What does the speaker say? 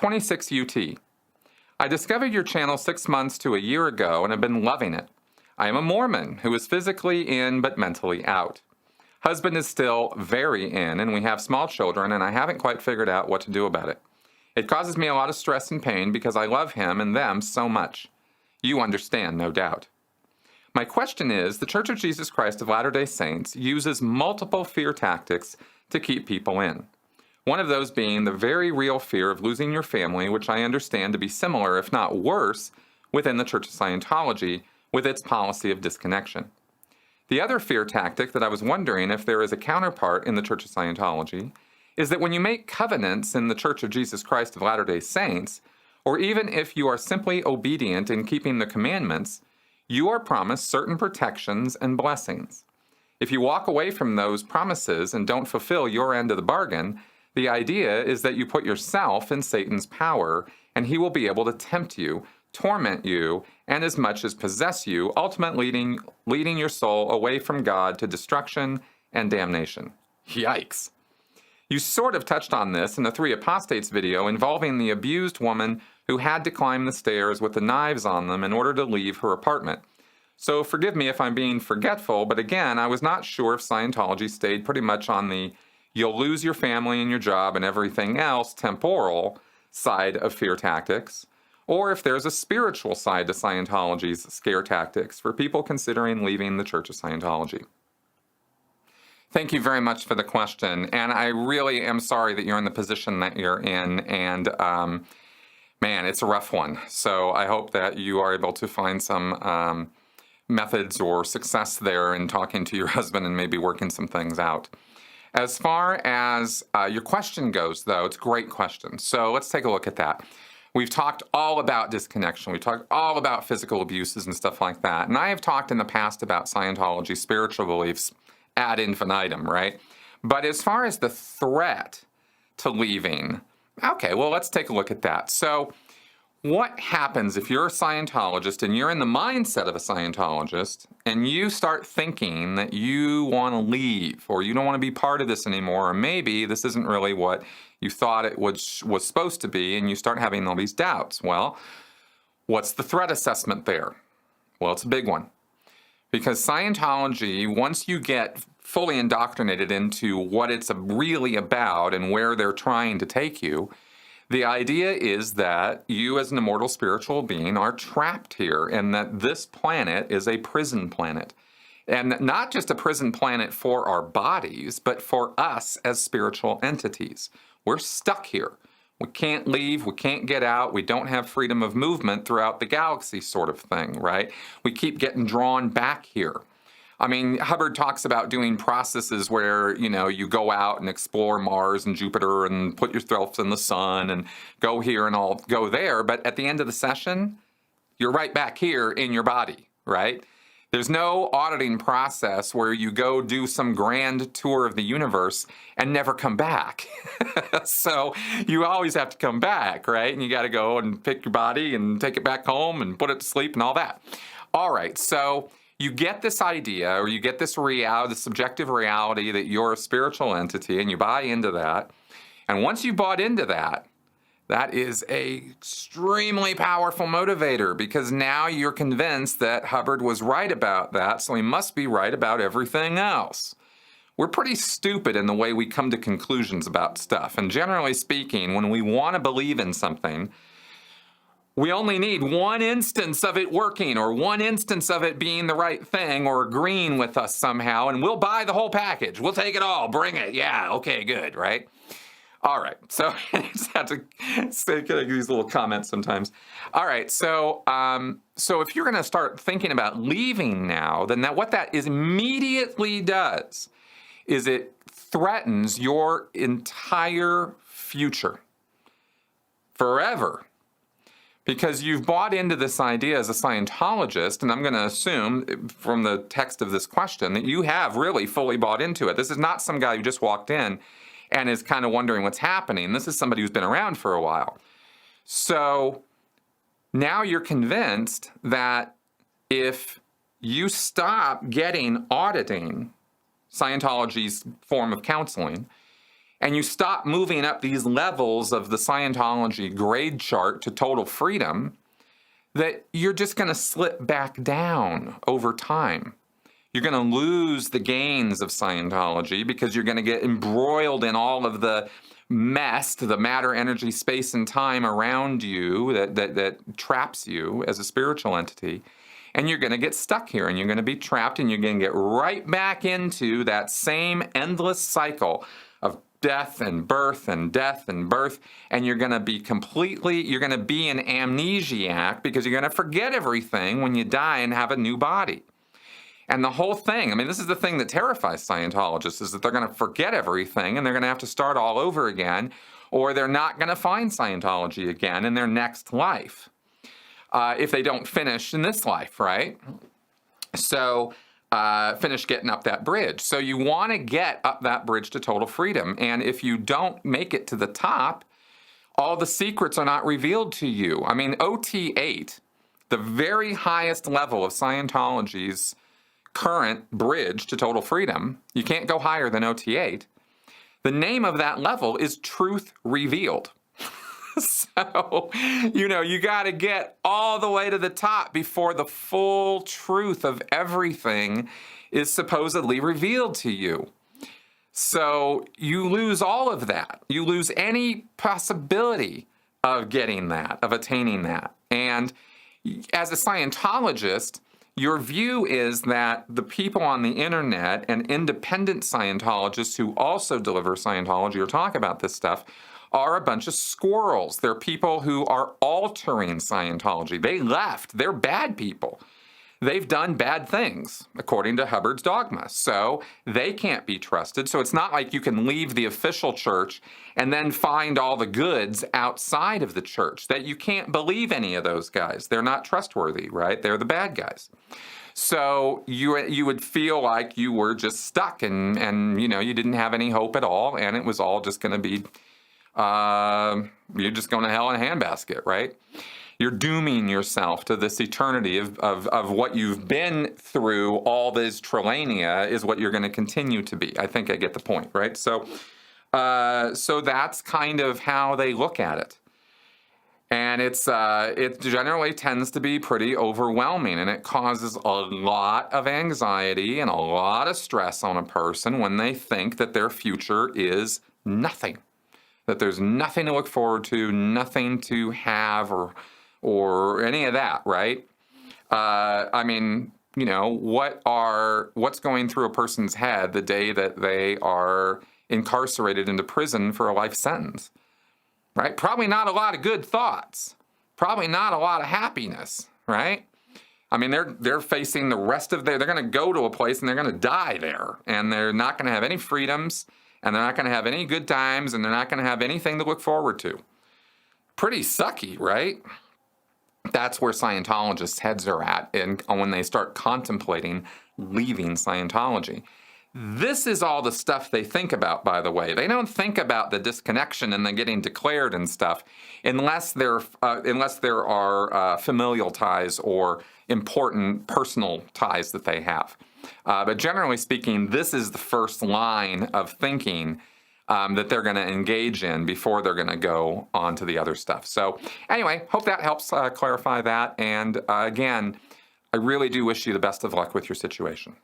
26 UT. I discovered your channel 6 months to a year ago and have been loving it. I am a Mormon who is physically in but mentally out. Husband is still very in, and we have small children, and I haven't quite figured out what to do about it. It causes me a lot of stress and pain because I love him and them so much. You understand, no doubt. My question is, the Church of Jesus Christ of Latter-day Saints uses multiple fear tactics to keep people in. One of those being the very real fear of losing your family, which I understand to be similar, if not worse, within the Church of Scientology with its policy of disconnection. The other fear tactic that I was wondering if there is a counterpart in the Church of Scientology is that when you make covenants in the Church of Jesus Christ of Latter-day Saints, or even if you are simply obedient in keeping the commandments, you are promised certain protections and blessings. If you walk away from those promises and don't fulfill your end of the bargain, the idea is that you put yourself in Satan's power, and he will be able to tempt you, torment you, and as much as possess you, ultimately leading your soul away from God to destruction and damnation. Yikes. You sort of touched on this in the 3 Apostates video involving the abused woman who had to climb the stairs with the knives on them in order to leave her apartment. So forgive me if I'm being forgetful, but again, I was not sure if Scientology stayed pretty much on the you'll lose your family and your job and everything else temporal side of fear tactics, or if there's a spiritual side to Scientology's scare tactics for people considering leaving the Church of Scientology. Thank you very much for the question, and I really am sorry that you're in the position that you're in, and man, it's a rough one. So I hope that you are able to find some methods or success there in talking to your husband and maybe working some things out. As far as your question goes, though, it's a great question. So let's take a look at that. We've talked all about disconnection. We've talked all about physical abuses and stuff like that. And I have talked in the past about Scientology spiritual beliefs ad infinitum, right? But as far as the threat to leaving, okay, well, let's take a look at that. So what happens if you're a Scientologist and you're in the mindset of a Scientologist and you start thinking that you want to leave or you don't want to be part of this anymore, or maybe this isn't really what you thought it was supposed to be, and you start having all these doubts? Well, what's the threat assessment there? Well, it's a big one. Because Scientology, once you get fully indoctrinated into what it's really about and where they're trying to take you, the idea is that you as an immortal spiritual being are trapped here, and that this planet is a prison planet. And not just a prison planet for our bodies, but for us as spiritual entities. We're stuck here. We can't leave, we can't get out, we don't have freedom of movement throughout the galaxy sort of thing, right? We keep getting drawn back here. I mean, Hubbard talks about doing processes where, you know, you go out and explore Mars and Jupiter and put yourself in the sun and go here and all go there, but at the end of the session, you're right back here in your body, right? There's no auditing process where you go do some grand tour of the universe and never come back. So you always have to come back, right? And you got to go and pick your body and take it back home and put it to sleep and all that. All right, so you get this idea, or you get this reality, the subjective reality that you're a spiritual entity, and you buy into that. And once you bought into that, that is an extremely powerful motivator, because now you're convinced that Hubbard was right about that, so he must be right about everything else. We're pretty stupid in the way we come to conclusions about stuff. And generally speaking, when we want to believe in something, we only need one instance of it working, or one instance of it being the right thing, or agreeing with us somehow, and we'll buy the whole package. We'll take it all. Bring it. Yeah, okay, good, right? All right, so I just have to say these little comments sometimes. All right, so if you're going to start thinking about leaving now, then what that immediately does is it threatens your entire future forever. Because you've bought into this idea as a Scientologist, and I'm going to assume from the text of this question that you have really fully bought into it. This is not some guy who just walked in and is kind of wondering what's happening. This is somebody who's been around for a while. So now you're convinced that if you stop getting auditing, Scientology's form of counseling, and you stop moving up these levels of the Scientology grade chart to total freedom, that you're just going to slip back down over time. You're going to lose the gains of Scientology because you're going to get embroiled in all of the mess, the matter, energy, space, and time around you that traps you as a spiritual entity. And you're going to get stuck here, and you're going to be trapped, and you're going to get right back into that same endless cycle of death and birth and death and birth. And you're going to be you're going to be an amnesiac because you're going to forget everything when you die and have a new body. And the whole thing, I mean, this is the thing that terrifies Scientologists, is that they're going to forget everything and they're going to have to start all over again, or they're not going to find Scientology again in their next life if they don't finish in this life, right? So finish getting up that bridge. So you want to get up that bridge to total freedom. And if you don't make it to the top, all the secrets are not revealed to you. I mean, OT8, the very highest level of Scientology's current bridge to total freedom, you can't go higher than OT8. The name of that level is Truth Revealed. So, you got to get all the way to the top before the full truth of everything is supposedly revealed to you. So you lose all of that. You lose any possibility of getting that, of attaining that. And as a Scientologist, your view is that the people on the internet and independent Scientologists who also deliver Scientology or talk about this stuff are a bunch of squirrels. They're people who are altering Scientology. They left. They're bad people. They've done bad things, according to Hubbard's dogma. So they can't be trusted. So it's not like you can leave the official church and then find all the goods outside of the church, that you can't believe any of those guys. They're not trustworthy, right? They're the bad guys. So you would feel like you were just stuck and you didn't have any hope at all, and it was all just going to be, you're just going to hell in a handbasket, right? You're dooming yourself to this eternity of what you've been through. All this Trillania is what you're going to continue to be. I think I get the point, right? So that's kind of how they look at it. And it generally tends to be pretty overwhelming, and it causes a lot of anxiety and a lot of stress on a person when they think that their future is nothing, that there's nothing to look forward to, nothing to have, or any of that, right? I mean, what's going through a person's head the day that they are incarcerated into prison for a life sentence? Right? Probably not a lot of good thoughts. Probably not a lot of happiness, right? I mean, they're facing the rest of they're going to go to a place and they're going to die there, and they're not going to have any freedoms, and they're not going to have any good times, and they're not going to have anything to look forward to. Pretty sucky, right? That's where Scientologists' heads are at when they start contemplating leaving Scientology. This is all the stuff they think about, by the way. They don't think about the disconnection and the getting declared and stuff unless there are familial ties or important personal ties that they have. But generally speaking, this is the first line of thinking that they're going to engage in before they're going to go on to the other stuff. So anyway, hope that helps clarify that. And again, I really do wish you the best of luck with your situation.